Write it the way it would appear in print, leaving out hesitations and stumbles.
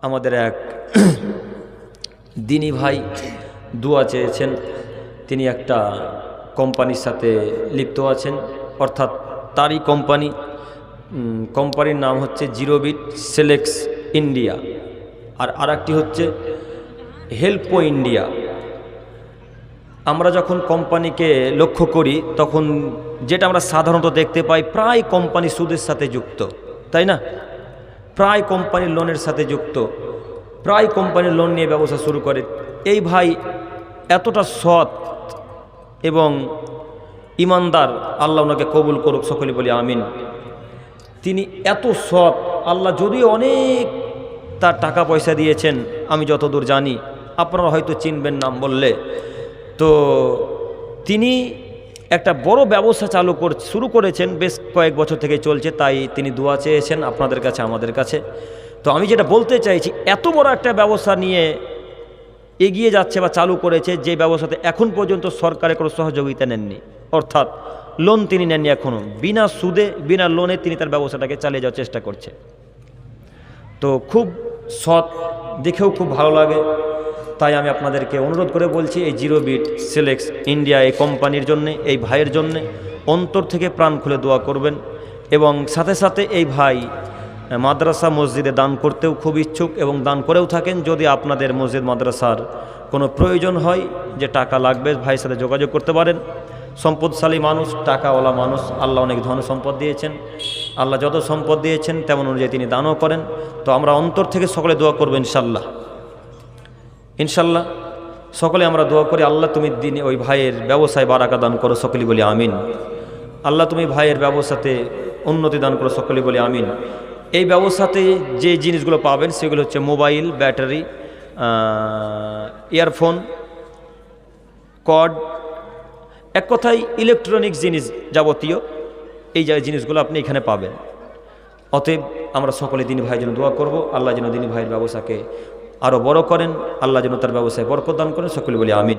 আমাদের এক দিনী ভাই দোয়া চেয়েছেন। তিনি একটা কোম্পানির সাথে লিপ্ত আছেন, অর্থাৎ তারই কোম্পানির নাম হচ্ছে জিরোবিট সেলেক্স ইন্ডিয়া, আর আরেকটি হচ্ছে হেল্পো ইন্ডিয়া। আমরা যখন কোম্পানিকে লক্ষ্য করি তখন যেটা আমরা সাধারণত দেখতে পাই, প্রায় কোম্পানি সুদের সাথে যুক্ত, তাই না? প্রায় কোম্পানির লোনের সাথে যুক্ত, প্রায় কোম্পানির লোন নিয়ে ব্যবসা শুরু করে। এই ভাই এতটা সৎ এবং ইমানদার, আল্লাহ ওনাকে কবুল করুক, সকলে বলি আমিন। তিনি এত সৎ, আল্লাহ যদিও অনেক তার টাকা পয়সা দিয়েছেন, আমি যতদূর জানি, আপনারা হয়তো চিনবেন নাম বললে। তো তিনি একটা বড় ব্যবসা শুরু করেছেন, বেশ কয়েক বছর থেকে চলছে, তাই তিনি দোয়া চেয়েছেন আপনাদের কাছে, আমাদের কাছে। তো আমি যেটা বলতে চাইছি, এত বড় একটা ব্যবসা নিয়ে এগিয়ে যাচ্ছে বা চালু করেছে, যে ব্যবসাতে এখন পর্যন্ত সরকারের কোনো সহযোগিতা নেননি, অর্থাৎ লোন তিনি নেননি এখনও। বিনা সুদে, বিনা লোনে তিনি তার ব্যবসাটাকে চালিয়ে যাওয়ার চেষ্টা করছে। তো খুব সৎ, দেখেও খুব ভালো লাগে। তাই আমি আপনাদেরকে অনুরোধ করে বলছি, এই জিরোবিট সেলেক্স ইন্ডিয়া এই কোম্পানির জন্যে, এই ভাইয়ের জন্যে অন্তর থেকে প্রাণ খুলে দোয়া করবেন। এবং সাথে সাথে এই ভাই মাদ্রাসা মসজিদে দান করতেও খুব ইচ্ছুক এবং দান করেও থাকেন। যদি আপনাদের মসজিদ মাদ্রাসার কোনো প্রয়োজন হয়, যে টাকা লাগবে, ভাইয়ের সাথে যোগাযোগ করতে পারেন। সম্পদশালী মানুষ, টাকাওয়ালা মানুষ, আল্লাহ অনেক ধন সম্পদ দিয়েছেন। আল্লাহ যত সম্পদ দিয়েছেন তেমন অনুযায়ী তিনি দানও করেন। তো আমরা অন্তর থেকে সকলে দোয়া করবো ইনশাল্লাহ, ইনশাল্লাহ সকলে আমরা দোয়া করি, আল্লাহ তুমি দিনে ওই ভাইয়ের ব্যবসায় বারাকা দান করো, সকলে বলি আমিন। আল্লাহ তুমি ভাইয়ের ব্যবসাতে উন্নতি দান করো, সকলে বলি আমিন। এই ব্যবসাতে যে জিনিসগুলো পাবেন সেগুলো হচ্ছে মোবাইল, ব্যাটারি, ইয়ারফোন, কর্ড, এক কথায় ইলেকট্রনিক্স জিনিস যাবতীয় এই জিনিসগুলো আপনি এখানে পাবেন। অতএব আমরা সকলে দিনী ভাইয়ের জন্য দোয়া করব, আল্লাহ যেন দিনী ভাইয়ের ব্যবসাকে আরও বড় করেন, আল্লাহ যেন তার ব্যবসায় বরকত দান করেন, সকলে বলি আমিন।